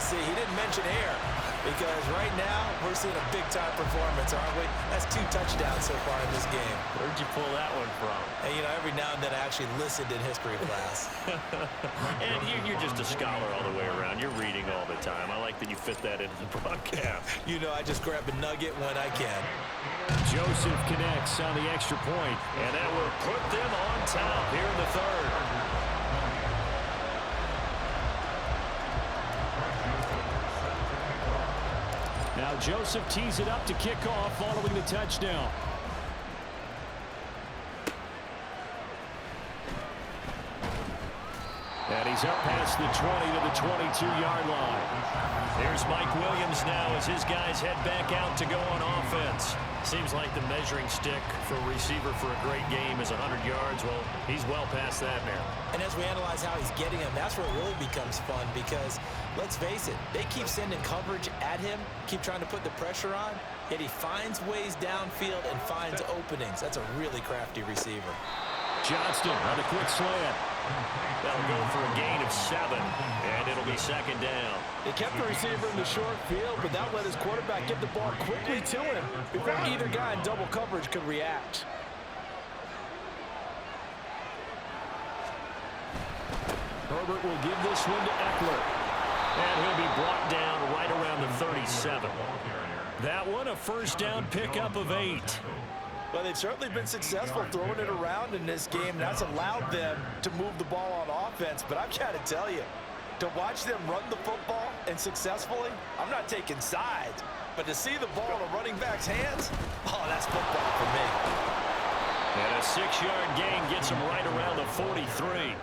see. He didn't mention air because right now we're seeing a big-time performance, aren't we? That's 2 touchdowns so far in this game. Where'd you pull that one from? And, you know, every now and then I actually listened in history class. And you're just a scholar all the way around. You're reading all the time. I like that you fit that into the broadcast. You know, I just grab a nugget when I can. Joseph connects on the extra point. And that will put them on top here in the third. Now Joseph tees it up to kick off following the touchdown. And he's up past the 20 to the 22-yard line. There's Mike Williams now as his guys head back out to go on offense. Seems like the measuring stick for a receiver for a great game is 100 yards. Well, he's well past that now. And as we analyze how he's getting them, that's where it really becomes fun because, let's face it, they keep sending coverage at him, keep trying to put the pressure on, yet he finds ways downfield and finds openings. That's a really crafty receiver. Johnston on the quick slant. That'll go for a gain of 7, and it'll be second down. They kept the receiver in the short field, but that let his quarterback get the ball quickly to him before either guy in double coverage could react. Herbert will give this one to Eckler. And he'll be brought down right around the 37. That one a first down pickup of 8. Well, they've certainly been successful throwing it around in this game. That's allowed them to move the ball on offense. But I've got to tell you, to watch them run the football and successfully, I'm not taking sides. But to see the ball in a running back's hands, oh, that's football for me. And a 6-yard gain gets him right around the 43.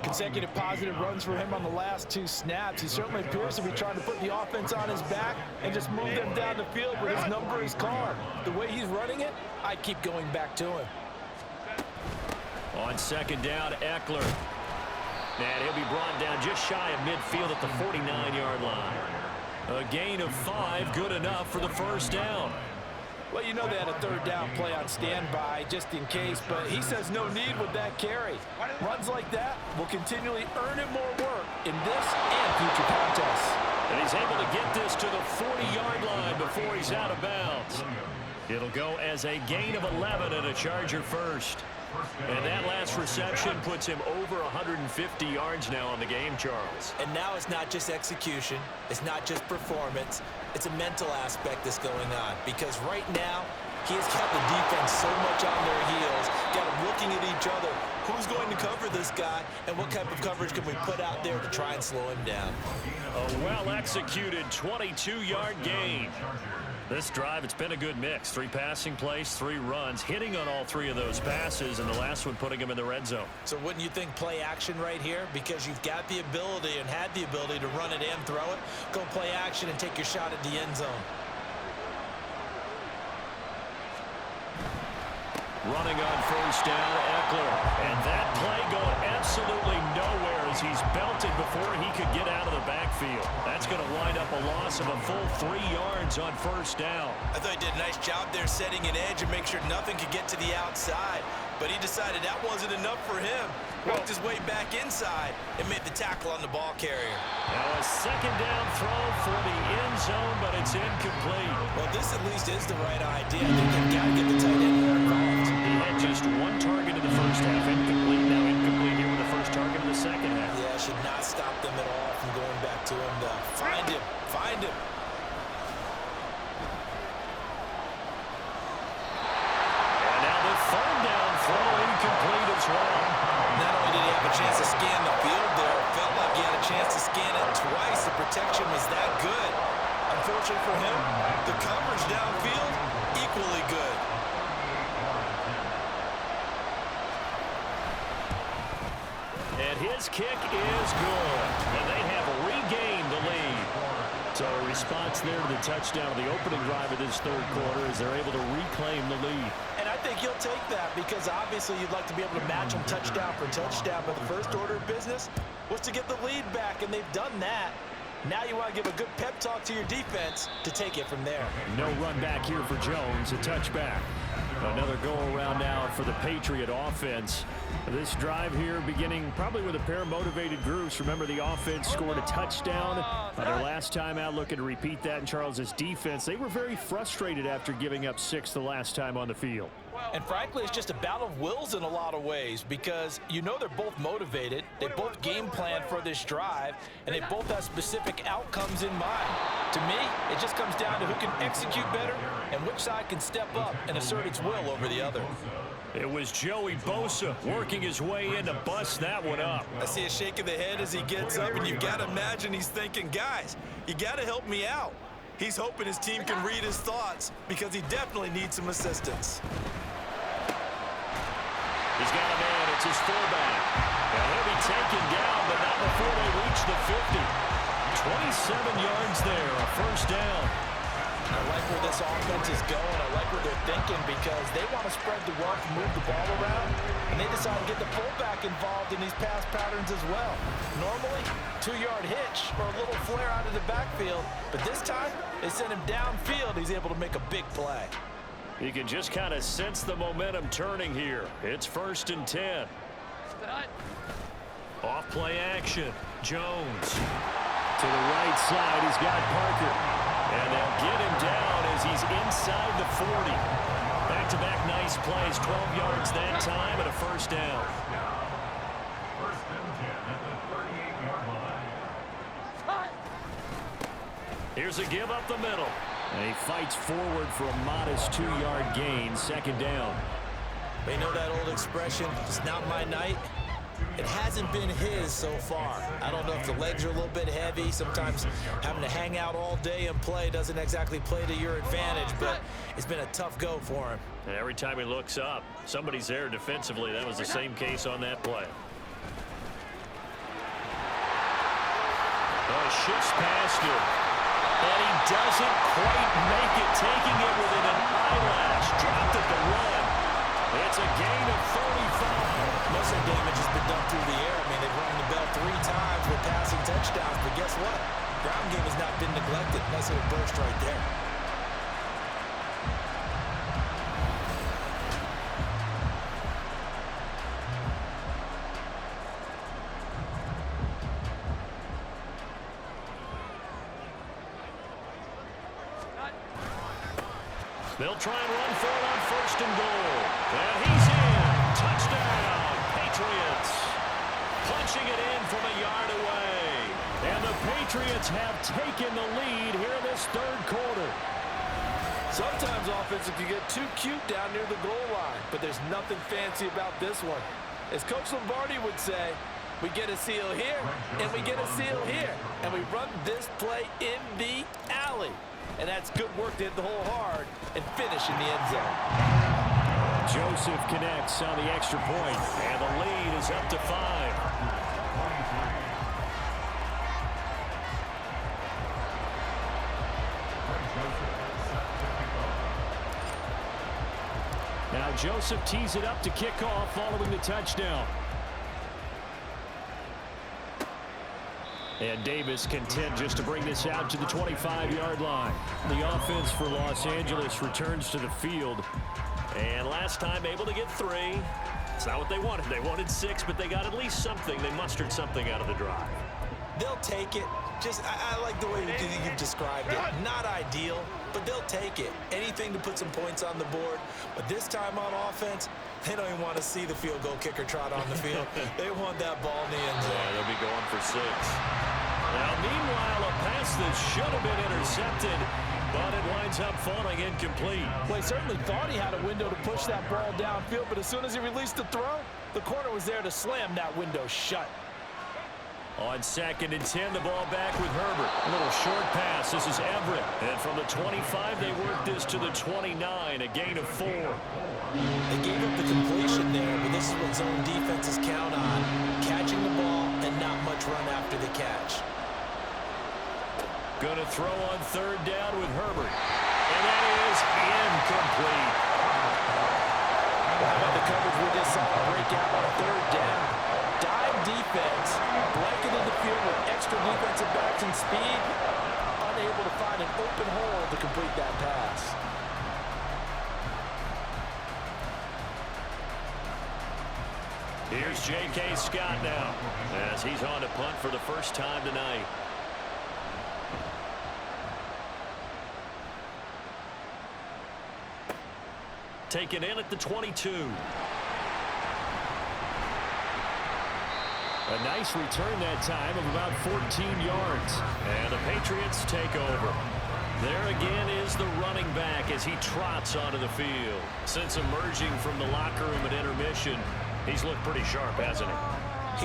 Consecutive positive runs for him on the last 2 snaps. He certainly appears to be trying to put the offense on his back and just move them down the field with his number is called. The way he's running it, I keep going back to him. On second down, Eckler. And he'll be brought down just shy of midfield at the 49-yard line. A gain of 5, good enough for the first down. Well, you know they had a third down play on standby just in case, but he says no need with that carry. Runs like that will continually earn him more work in this and future contests. And he's able to get this to the 40-yard line before he's out of bounds. It'll go as a gain of 11 and a Charger first. And that last reception puts him over 150 yards now on the game, Charles. And now it's not just execution. It's not just performance. It's a mental aspect that's going on. Because right now, he has got the defense so much on their heels, got them looking at each other. Who's going to cover this guy, and what type of coverage can we put out there to try and slow him down? A well-executed 22-yard gain. This drive, it's been a good mix. 3 passing plays, 3 runs, hitting on all 3 of those passes, and the last one putting him in the red zone. So wouldn't you think play action right here? Because you've got the ability and had the ability to run it and throw it. Go play action and take your shot at the end zone. Running on first down, Eckler. And that play going absolutely nowhere as he's belted before he could get out of the backfield. That's going to wind up a loss of a full 3 yards on first down. I thought he did a nice job there setting an edge and make sure nothing could get to the outside. But he decided that wasn't enough for him. Worked his way back inside and made the tackle on the ball carrier. Now a second down throw for the end zone, but it's incomplete. Well, this at least is the right idea. They've got to get the tight end more involved. He had just 1 target in the first half, incomplete. Now incomplete here with the first target in the second half. Yeah, should not stop them at all from going back to him, though. Find him. Find him. And now the third down throw incomplete as well. Not only did he have a chance to scan the field there, it felt like he had a chance to scan it twice. The protection was that good. Unfortunately for him, the coverage downfield, equally good. And his kick is good. And they have regained the lead. So a response there to the touchdown of the opening drive of this third quarter as they're able to reclaim the lead. And I think he'll take that because obviously you'd like to be able to match him touchdown for touchdown. But the first order of business was to get the lead back, and they've done that. Now you want to give a good pep talk to your defense to take it from there. No run back here for Jones, a touchback. Another go-around now for the Patriot offense. This drive here beginning probably with a pair of motivated groups. Remember, the offense scored a touchdown their last time out, looking to repeat that in Charles's defense. They were very frustrated after giving up 6 the last time on the field. And frankly, it's just a battle of wills in a lot of ways because you know they're both motivated. They both game plan for this drive, and they both have specific outcomes in mind. To me, it just comes down to who can execute better and which side can step up and assert its will over the other. It was Joey Bosa working his way in to bust that one up. I see a shake of the head as he gets up, and you've got to imagine he's thinking, guys, you got to help me out. He's hoping his team can read his thoughts because he definitely needs some assistance. He's got a man. It's his fullback. And he'll be taken down, but not before they reach the 50. 27 yards there, a first down. I like where this offense is going. I like what they're thinking because they want to spread the wealth, move the ball around, and they decide to get the fullback involved in these pass patterns as well. Normally, 2-yard hitch or a little flare out of the backfield, but this time they send him downfield. He's able to make a big play. You can just kind of sense the momentum turning here. It's 1st and 10. Off play action. Jones. To the right side, he's got Parker. And they'll get him down as he's inside the 40. Back-to-back nice plays. 12 yards that time and a first down. Here's a give up the middle. And he fights forward for a modest 2-yard gain, 2nd down. They know that old expression, it's not my night. It hasn't been his so far. I don't know if the legs are a little bit heavy. Sometimes having to hang out all day and play doesn't exactly play to your advantage, but it's been a tough go for him. And every time he looks up, somebody's there defensively. That was the same case on that play. Oh, shifts past him. And he doesn't quite make it, taking it within an eyelash. Dropped at the run. It's a gain of 35. Most of the damage has been done through the air. I mean, they've rung the bell 3 times with passing touchdowns, but guess what? Ground game has not been neglected. Nice little burst right there. They'll try and run for it on 1st and goal. And he's in. Touchdown, Patriots. Punching it in from a yard away. And the Patriots have taken the lead here in this 3rd quarter. Sometimes offenses can get too cute down near the goal line, but there's nothing fancy about this one. As Coach Lombardi would say, we get a seal here, and we get a seal here, and we run this play in the alley. And that's good work to hit the hole hard and finish in the end zone. Joseph connects on the extra point, and the lead is up to 5. Now Joseph tees it up to kick off following the touchdown. And Davis content just to bring this out to the 25-yard line. The offense for Los Angeles returns to the field. And last time able to get 3. It's not what they wanted. They wanted 6, but they got at least something. They mustered something out of the drive. They'll take it. I like the way you've described it. Not ideal, but they'll take it. Anything to put some points on the board. But this time on offense, they don't even want to see the field goal kicker trot on the field. They want that ball in the end zone. Yeah, they'll be going for 6. Now, meanwhile, a pass that should have been intercepted, but it winds up falling incomplete. Well, he certainly thought he had a window to push that ball downfield, but as soon as he released the throw, the corner was there to slam that window shut. On 2nd and 10, the ball back with Herbert. A little short pass. This is Everett. And from the 25, they work this to the 29, a gain of 4. They gave up the completion there, but this is what zone defenses count on. Catching the ball and not much run after the catch. Going to throw on 3rd down with Herbert. And that is incomplete. Well, how about the coverage we just saw break out on 3rd down? Dive defense, blanketed the field with extra defensive backs and speed, unable to find an open hole to complete that pass. Here's J.K. Scott now as he's on to punt for the first time tonight. Taken in at the 22. A nice return that time of about 14 yards. And the Patriots take over. There again is the running back as he trots onto the field. Since emerging from the locker room at intermission, he's looked pretty sharp, hasn't he?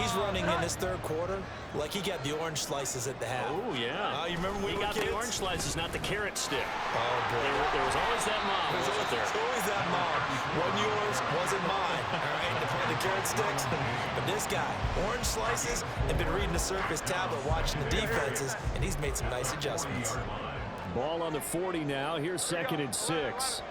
He's running in this third quarter like he got the orange slices at the half. Oh, yeah. You remember when he we were got kids? the orange slices, not the carrot stick. Oh, boy. There was always that mom, wasn't there? There's always that mom. One yours, wasn't mine. All right, to play the carrot sticks. But this guy, orange slices, and been reading the Surface tablet, watching the defenses, and he's made some nice adjustments. Ball on the 40 now. Here's 2nd and 6.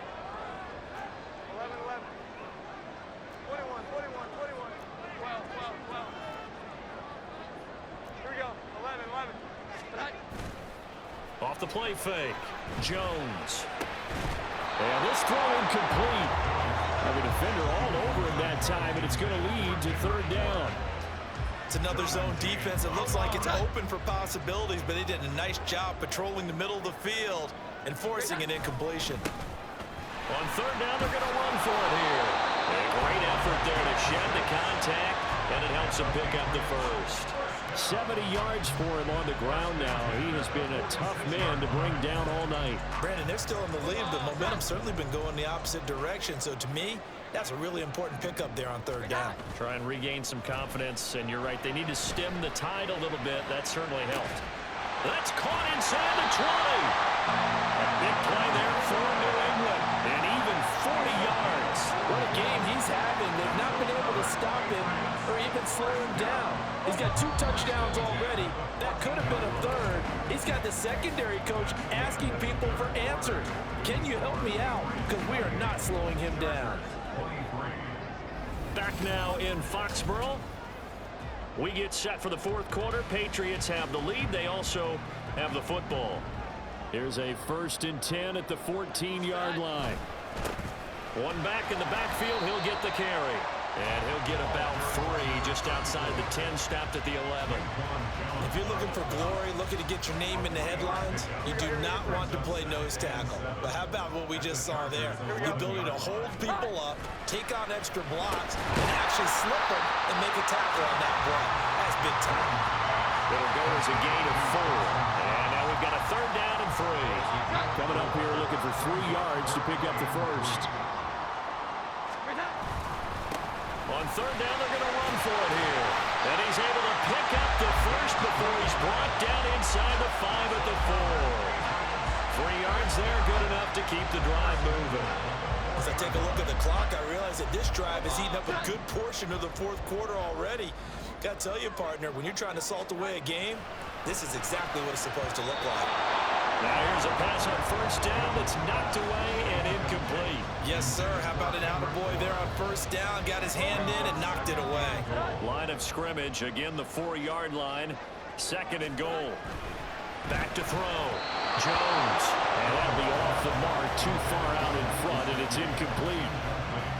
Off the play fake. Jones. And this throw incomplete. Have a defender all over him that time, and it's going to lead to 3rd down. It's another zone defense. It looks like it's open for possibilities, but they did a nice job patrolling the middle of the field and forcing an incompletion. On 3rd down, they're going to run for it here. A great effort there to shed the contact, and it helps them pick up the first. 70 yards for him on the ground now. He has been a tough man to bring down all night. Brandon, they're still in the lead, but momentum's certainly been going the opposite direction. So to me, that's a really important pickup there on 3rd down. Try and regain some confidence, and you're right. They need to stem the tide a little bit. That certainly helped. That's caught inside the 20. A big play there for New England, and even 40 yards. What a game he's having. They've not been able to stop him or even slow him down. He's got 2 touchdowns already. That could have been a 3rd. He's got the secondary coach asking people for answers. Can you help me out? Because we are not slowing him down. Back now in Foxborough. We get set for the 4th quarter. Patriots have the lead. They also have the football. Here's a 1st and 10 at the 14-yard line. One back in the backfield. He'll get the carry. And he'll get about 3 just outside the 10, stopped at the 11. If you're looking for glory, looking to get your name in the headlines, you do not want to play nose tackle. But how about what we just saw there? The ability to hold people up, take on extra blocks, and actually slip them and make a tackle on that block. That's big time. It'll go as a gain of 4. And now we've got a 3rd down and 3. Coming up here looking for 3 yards to pick up the first. On 3rd down, they're going to run for it here. And he's able to pick up the first before he's brought down inside the 5 at the 4. 3 yards there, good enough to keep the drive moving. As I take a look at the clock, I realize that this drive has eaten up a good portion of the 4th quarter already. Got to tell you, partner, when you're trying to salt away a game, this is exactly what it's supposed to look like. Now here's a pass on 1st down that's knocked away and incomplete. Yes, sir. How about an attaboy there on 1st down? Got his hand in and knocked it away. Line of scrimmage, again the 4-yard line. 2nd and goal. Back to throw. Jones. And that'll be off the mark, too far out in front, and it's incomplete.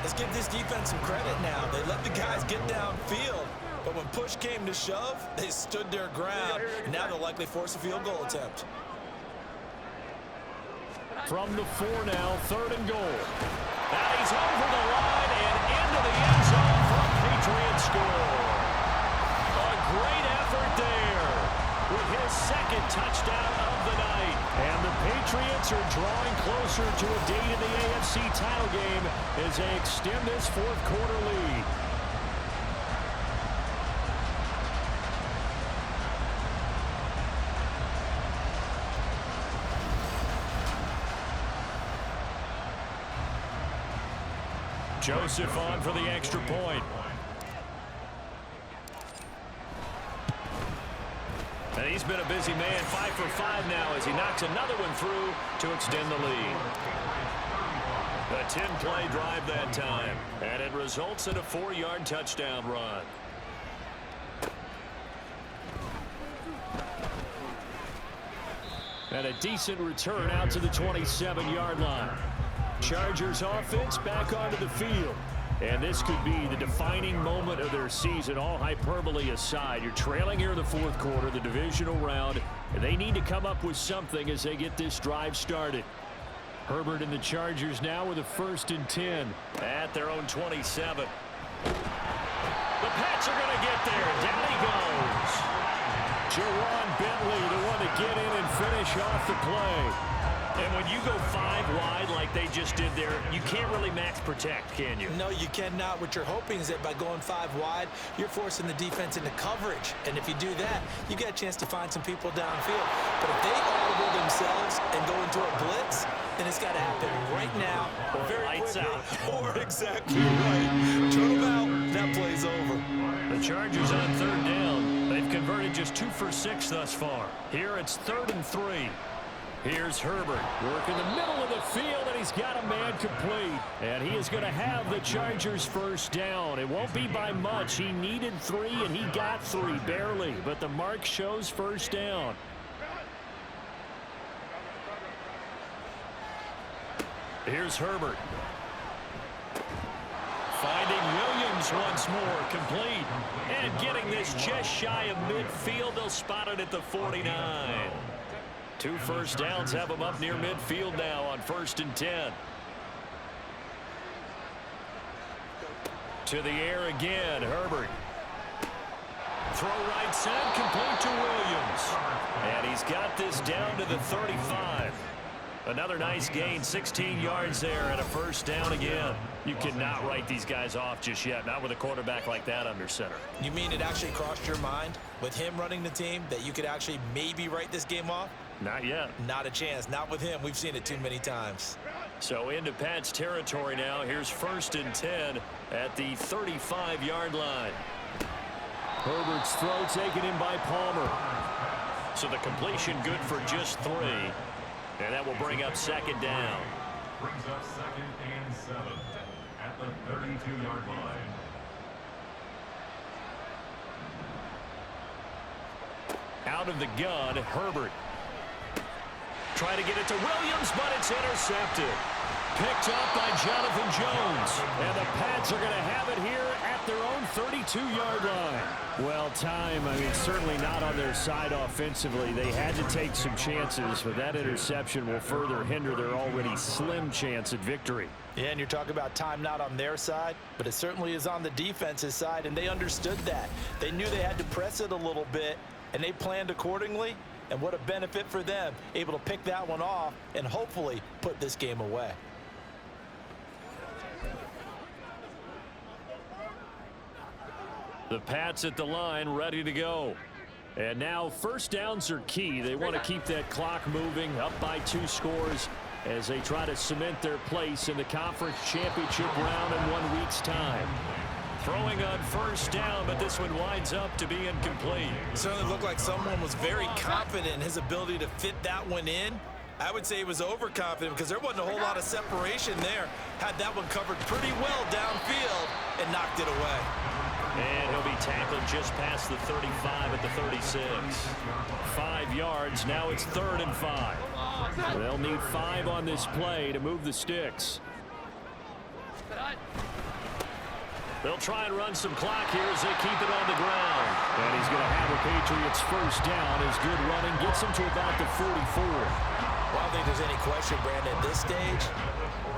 Let's give this defense some credit now. They let the guys get downfield, but when push came to shove, they stood their ground. And now they'll likely force a field goal attempt. From the 4 now, 3rd and goal. Now he's over the line and into the end zone for a Patriot score. A great effort there with his 2nd touchdown of the night. And the Patriots are drawing closer to a date in the AFC title game as they extend this 4th quarter lead. Joseph on for the extra point. And he's been a busy man, 5 for 5 now as he knocks another one through to extend the lead. A 10-play drive that time, and it results in a 4-yard touchdown run. And a decent return out to the 27-yard line. Chargers offense back onto the field. And this could be the defining moment of their season, all hyperbole aside. You're trailing here in the fourth quarter, the divisional round, and they need to come up with something as they get this drive started. Herbert and the Chargers now with a 1st and 10. At their own 27. The Pats are going to get there. Down he goes. Jawan Bentley, the one to get in and finish off the play. And when you go 5 wide like they just did there, you can't really max protect, can you? No, you cannot. What you're hoping is that by going 5 wide, you're forcing the defense into coverage. And if you do that, you got a chance to find some people downfield. But if they audible themselves and go into a blitz, then it's got to happen right now. Or very lights quickly. out. Or exactly right. Turn them out. That play's over. The Chargers on 3rd down. They've converted just 2 for 6 thus far. Here it's 3rd and 3. Here's Herbert. Work in the middle of the field, and he's got a man complete. And he is going to have the Chargers' 1st down. It won't be by much. He needed 3, and he got 3, barely. But the mark shows 1st down. Here's Herbert. Finding Williams once more, complete. And getting this just shy of midfield. They'll spot it at the 49. 2 1st downs have them up near midfield now on 1st and 10. To the air again, Herbert. Throw right side, complete to Williams. And he's got this down to the 35. Another nice gain, 16 yards there, and a 1st down again. You cannot write these guys off just yet, not with a quarterback like that under center. You mean it actually crossed your mind with him running the team that you could actually maybe write this game off? Not yet. Not a chance. Not with him. We've seen it too many times. So into Pats territory now. Here's 1st and 10 at the 35-yard line. Herbert's throw taken in by Palmer. So the completion good for just 3. And that will bring up 2nd down. Brings up 2nd and 7 at the 32-yard line. Out of the gun, Herbert. Try to get it to Williams, but it's intercepted. Picked up by Jonathan Jones. And the Pats are going to have it here at their own 32-yard line. Well, certainly not on their side offensively. They had to take some chances, but that interception will further hinder their already slim chance at victory. Yeah, and you're talking about time not on their side, but it certainly is on the defense's side, and they understood that. They knew they had to press it a little bit, and they planned accordingly. And what a benefit for them, able to pick that one off and hopefully put this game away. The Pats at the line, ready to go. And now 1st downs are key. They want to keep that clock moving, up by 2 scores as they try to cement their place in the conference championship round in 1 week's time. Throwing on 1st down, but this one winds up to be incomplete. Certainly looked like someone was very confident in his ability to fit that one in. I would say he was overconfident because there wasn't a whole lot of separation there. Had that one covered pretty well downfield and knocked it away. And he'll be tackled just past the 35 at the 36. 5 yards. Now it's 3rd and 5. They'll need 5 on this play to move the sticks. They'll try and run some clock here as they keep it on the ground. And he's going to have the Patriots 1st down. His good running gets him to about the 44. Well, I don't think there's any question, Brandon, at this stage,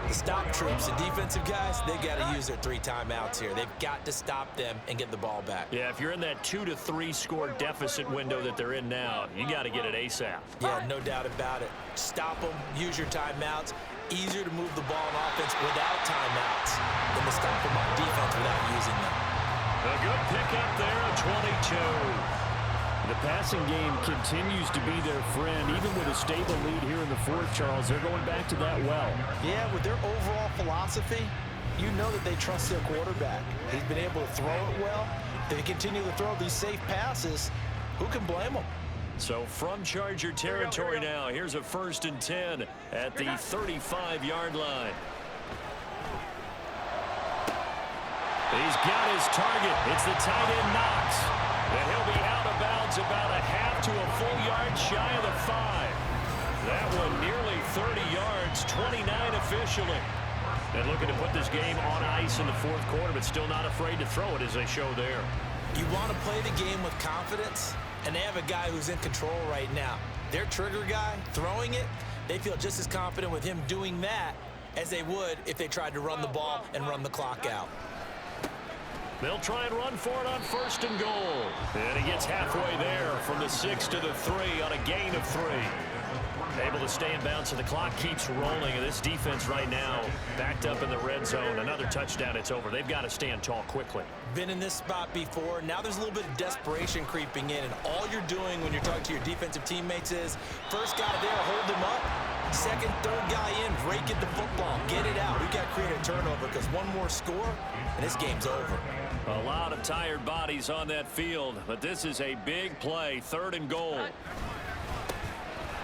the stop troops, the defensive guys, they got to use their 3 timeouts here. They've got to stop them and get the ball back. Yeah, if you're in that 2 to 3 score deficit window that they're in now, you got to get it ASAP. Yeah, no doubt about it. Stop them, use your timeouts. Easier to move the ball on offense without timeouts than to stop them on defense without using them. A good pickup there at 22. The passing game continues to be their friend. Even with a stable lead here in the 4th, Charles, they're going back to that well. Yeah, with their overall philosophy, you know that they trust their quarterback. He's been able to throw it well. They continue to throw these safe passes. Who can blame them? So from Charger territory now, here's a 1st and 10 at the 35-yard line. He's got his target. It's the tight end Knox. And he'll be out of bounds about a half to a full yard shy of the 5. That one nearly 30 yards, 29 officially. And looking to put this game on ice in the fourth quarter, but still not afraid to throw it as they show there. You want to play the game with confidence, and they have a guy who's in control right now. Their trigger guy throwing it, they feel just as confident with him doing that as they would if they tried to run the ball and run the clock out. They'll try and run for it on 1st and goal. And he gets halfway there from the 6 to the 3 on a gain of 3. Able to stay in bounds, so the clock keeps rolling. And this defense right now backed up in the red zone. Another touchdown, it's over. They've got to stand tall quickly. Been in this spot before. Now there's a little bit of desperation creeping in. And all you're doing when you're talking to your defensive teammates is, first guy there, hold him up. Second, third guy in, rake at the football. Get it out. We've got to create a turnover because one more score, and this game's over. A lot of tired bodies on that field, but this is a big play. 3rd and goal.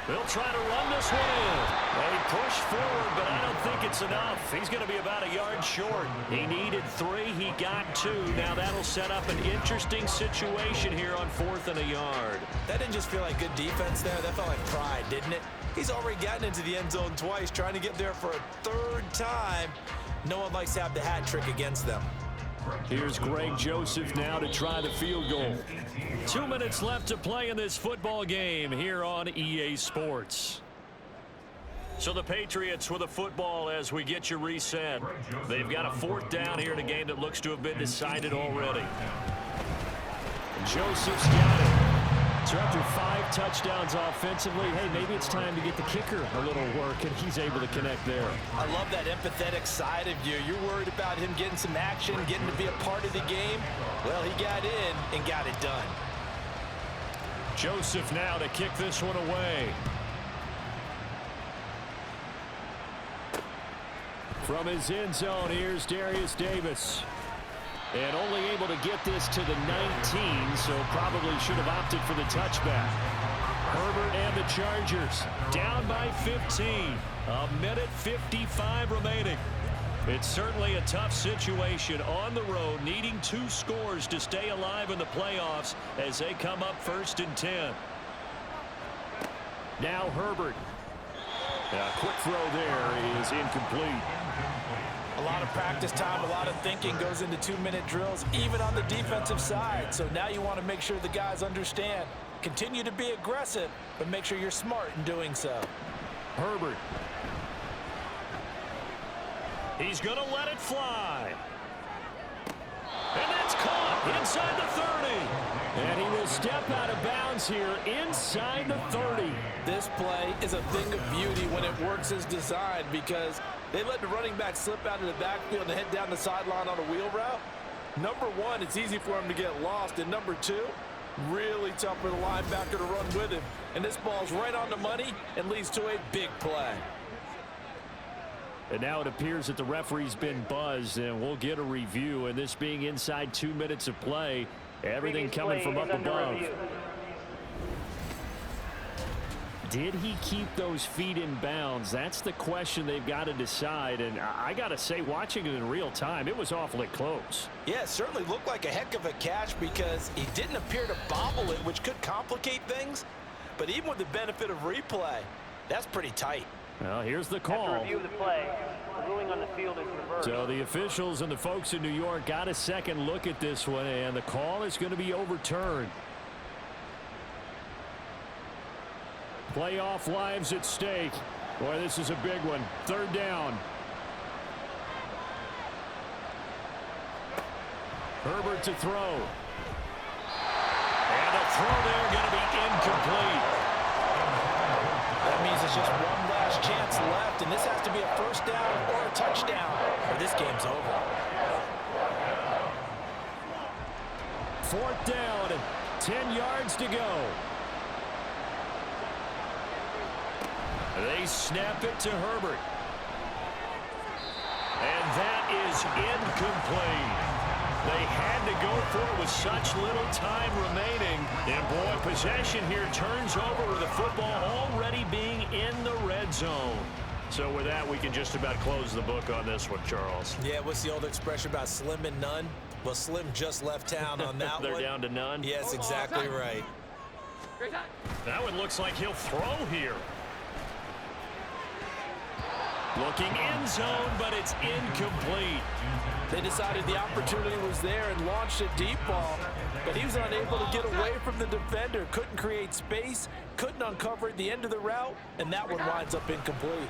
They'll try to run this one in. They push forward, but I don't think it's enough. He's going to be about a yard short. He needed 3. He got 2. Now that'll set up an interesting situation here on 4th and a yard. That didn't just feel like good defense there. That felt like pride, didn't it? He's already gotten into the end zone twice, trying to get there for a 3rd time. No one likes to have the hat trick against them. Here's Greg Joseph now to try the field goal. 2 minutes left to play in this football game here on EA Sports. So the Patriots with a football as we get you reset. They've got a 4th down here in a game that looks to have been decided already. Joseph's got it. So after 5 touchdowns offensively, hey, maybe it's time to get the kicker a little work, and he's able to connect there. I love that empathetic side of you. You're worried about him getting some action, getting to be a part of the game. Well, he got in and got it done. Joseph now to kick this one away. From his end zone, here's Darius Davis. And only able to get this to the 19, so probably should have opted for the touchback. Herbert and the Chargers down by 15. 1:55 remaining. It's certainly a tough situation on the road, needing 2 scores to stay alive in the playoffs as they come up 1st and 10. Now Herbert. A quick throw there is incomplete. A lot of practice time, a lot of thinking goes into 2-minute drills, even on the defensive side. So now you want to make sure the guys understand. Continue to be aggressive, but make sure you're smart in doing so. Herbert. He's going to let it fly. And that's caught inside the 30. And he will step out of bounds here inside the 30. This play is a thing of beauty when it works as designed because they let the running back slip out of the backfield and head down the sideline on a wheel route. Number 1, it's easy for him to get lost. And number 2, really tough for the linebacker to run with him. And this ball's right on the money and leads to a big play. And now it appears that the referee's been buzzed, and we'll get a review. And this being inside 2 minutes of play, everything coming from up above. Did he keep those feet in bounds? That's the question they've got to decide. And I got to say, watching it in real time, it was awfully close. Yeah, it certainly looked like a heck of a catch because he didn't appear to bobble it, which could complicate things. But even with the benefit of replay, that's pretty tight. Well, here's the call. After review of the play, the ruling on the field is reversed. So the officials and the folks in New York got a second look at this one, and the call is going to be overturned. Playoff lives at stake. Boy, this is a big one. 3rd down. Herbert to throw. And a throw there going to be incomplete. That means it's just one last chance left, and this has to be a 1st down or a touchdown, or this game's over. 4th down, 10 yards to go. They snap it to Herbert. And that is incomplete. They had to go for it with such little time remaining. And boy, possession here turns over with the football already being in the red zone. So with that, we can just about close the book on this one, Charles. Yeah, what's the old expression about slim and none? Well, Slim just left town on that They're one. down to none? Yes, exactly right. That one looks like he'll throw here. Looking end zone, but it's incomplete. They decided the opportunity was there and launched a deep ball, but he was unable to get away from the defender. Couldn't create space, couldn't uncover at the end of the route, and that one winds up incomplete.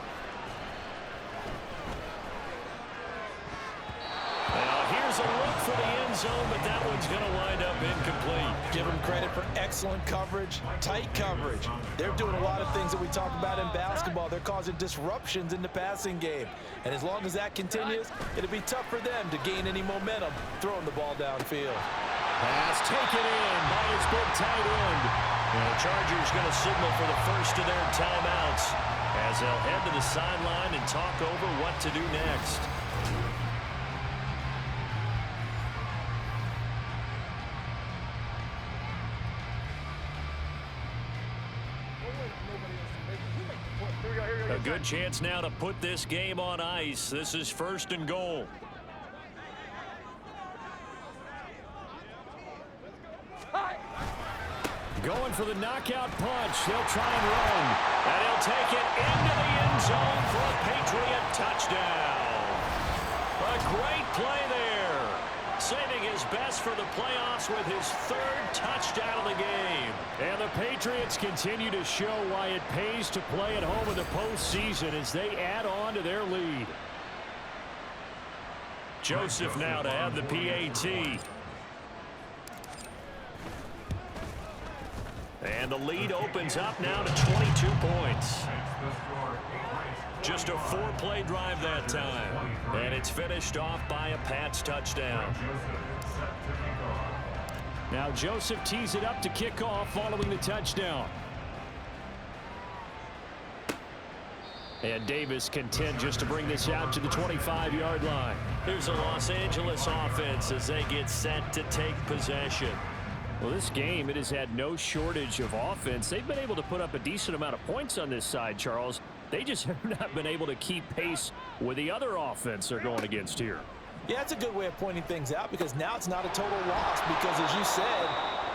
Now here's a look for the end zone, but that one's going to wind up incomplete. Give them credit for excellent coverage, tight coverage. They're doing a lot of things that we talk about in basketball. They're causing disruptions in the passing game. And as long as that continues, it'll be tough for them to gain any momentum throwing the ball downfield. Pass taken in by his big tight end. And the Chargers going to signal for the first of their timeouts as they'll head to the sideline and talk over what to do next. A good chance now to put this game on ice. This is 1st and goal. Going for the knockout punch. They'll try and run. And he'll take it into the end zone for a Patriot touchdown. A great play there. Saving his best for the playoffs with his 3rd touchdown of the game. And the Patriots continue to show why it pays to play at home in the postseason as they add on to their lead. Joseph now to have the PAT. And the lead opens up now to 22 points. Just a 4-play drive that time. And it's finished off by a Pats touchdown. Now Joseph tees it up to kick off following the touchdown. And Davis content just to bring this out to the 25-yard line. Here's a Los Angeles offense as they get set to take possession. Well, this game, it has had no shortage of offense. They've been able to put up a decent amount of points on this side, Charles. They just have not been able to keep pace with the other offense they're going against here. Yeah, that's a good way of pointing things out because now it's not a total loss because, as you said,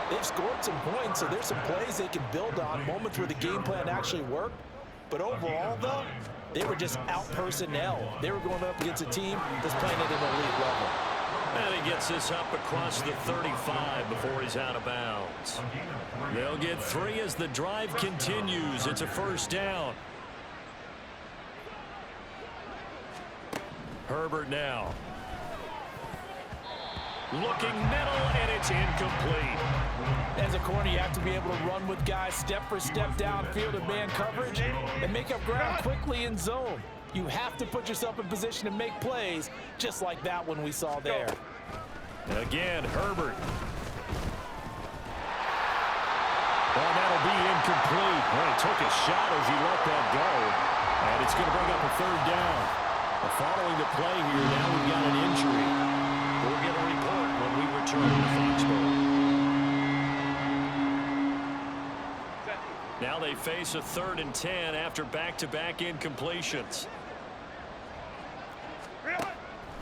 they've scored some points, so there's some plays they can build on, moments where the game plan actually worked. But overall, though, they were just out personnel. They were going up against a team that's playing at an elite level. And he gets this up across the 35 before he's out of bounds. They'll get 3 as the drive continues. It's a 1st down. Herbert now. Looking middle, and it's incomplete. As a corner, you have to be able to run with guys step for step downfield in man coverage and make up ground quickly in zone. You have to put yourself in position to make plays just like that one we saw there. Again, Herbert. Well, that'll be incomplete. Well, he took a shot as he let that go. And it's going to bring up a 3rd down. Following the play here, now we've got an injury. We'll get a report when we return to Foxborough. Now they face a 3rd and 10 after back-to-back incompletions.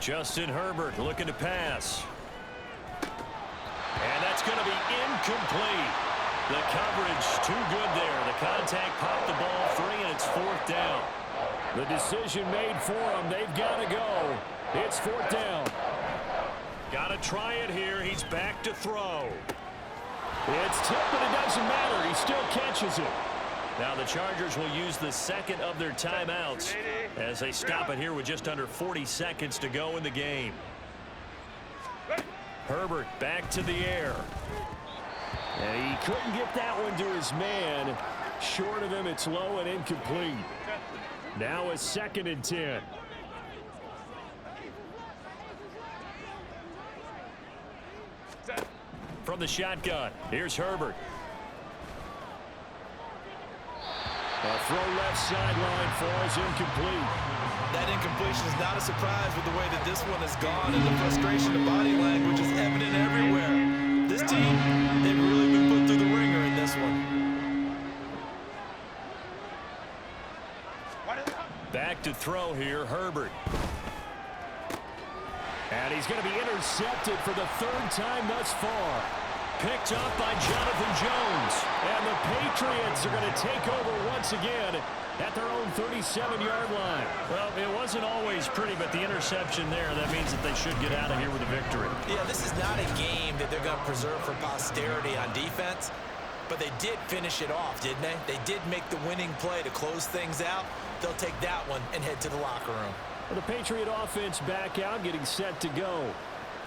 Justin Herbert looking to pass. And that's going to be incomplete. The coverage too good there. The contact popped the ball free, and it's 4th down. The decision made for them. They've got to go. It's 4th down. Got to try it here. He's back to throw. It's tipped, but it doesn't matter. He still catches it. Now the Chargers will use the 2nd of their timeouts as they stop it here with just under 40 seconds to go in the game. Herbert back to the air. And he couldn't get that one to his man. Short of him, it's low and incomplete. Now a 2nd and 10. From the shotgun, here's Herbert. A throw left sideline falls incomplete. That incompletion is not a surprise with the way that this one has gone, and the frustration, the body language is evident everywhere. This team, they've really been put through the ringer in this one. Back to throw here, Herbert. And he's going to be intercepted for the 3rd time thus far. Picked up by Jonathan Jones. And the Patriots are going to take over once again at their own 37-yard line. Well, it wasn't always pretty, but the interception there, that means that they should get out of here with a victory. Yeah, this is not a game that they're going to preserve for posterity on defense, but they did finish it off, didn't they? They did make the winning play to close things out. They'll take that one and head to the locker room. The Patriot offense back out, getting set to go.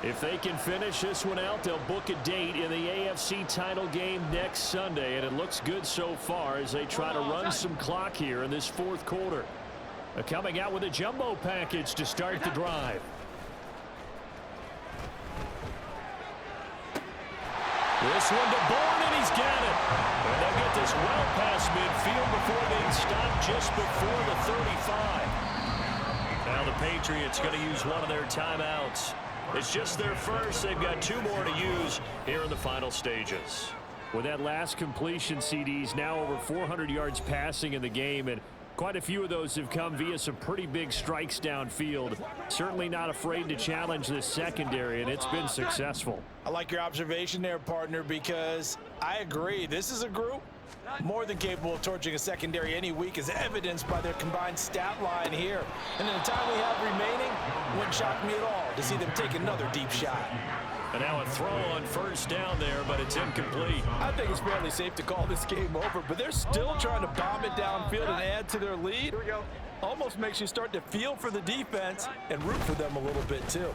If they can finish this one out, they'll book a date in the AFC title game next Sunday, and it looks good so far as they try to run some clock here in this fourth quarter. Coming out with a jumbo package to start the drive. This one to Bourne, and he's got it. And they'll get this well past midfield before being stopped just before the 35. Now the Patriots going to use one of their timeouts. It's just their first. They've got 2 more to use here in the final stages. With that last completion, CDs now over 400 yards passing in the game, and quite a few of those have come via some pretty big strikes downfield. Certainly not afraid to challenge this secondary, and it's been successful. I like your observation there, partner, because I agree. This is a group more than capable of torching a secondary any week, as evidenced by their combined stat line here. And in the time we have remaining, wouldn't shock me at all to see them take another deep shot. And now a throw on first down there, but it's incomplete. I think it's fairly safe to call this game over, but they're still trying to bomb it downfield and add to their lead. Here we go. Almost makes you start to feel for the defense and root for them a little bit, too.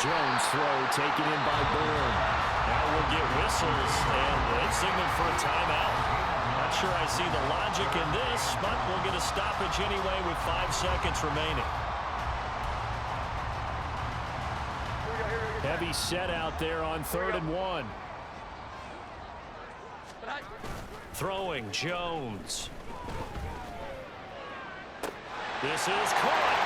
Jones throw taken in by Bourne. Now we'll get whistles, and they signal for a timeout. Not sure I see the logic in this, but we'll get a stoppage anyway with 5 seconds remaining. Heavy set out there on 3rd and 1. Throwing Jones. This is caught,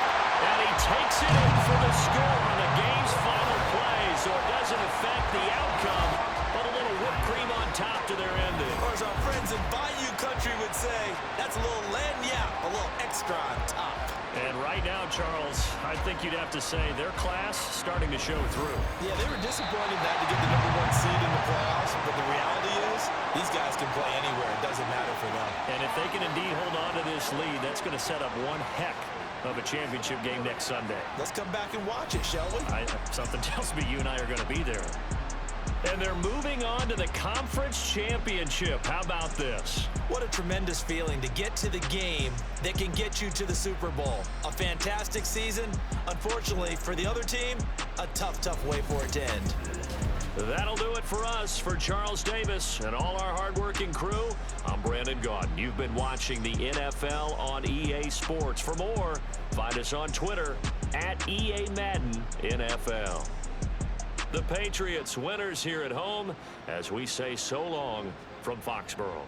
and he takes it in for the score on the game's final play, so it doesn't affect the outcome, but a little whipped cream on top to their ending. Or as our friends in Bayou Country would say, that's a little lagniappe, a little extra on top. And right now, Charles, I think you'd have to say their class starting to show through. Yeah, they were disappointed not to get the #1 seed in the playoffs, but the reality is these guys can play anywhere. It doesn't matter for them. And if they can indeed hold on to this lead, that's going to set up one heck of a championship game next Sunday. Let's come back and watch it, shall we? Something tells me you and I are going to be there. And they're moving on to the conference championship. How about this? What a tremendous feeling to get to the game that can get you to the Super Bowl. A fantastic season. Unfortunately, for the other team, a tough, tough way for it to end. That'll do it for us. For Charles Davis and all our hardworking crew, I'm Brandon Gaudin. You've been watching the NFL on EA Sports. For more, find us on Twitter at EA Madden NFL. The Patriots winners here at home as we say so long from Foxborough.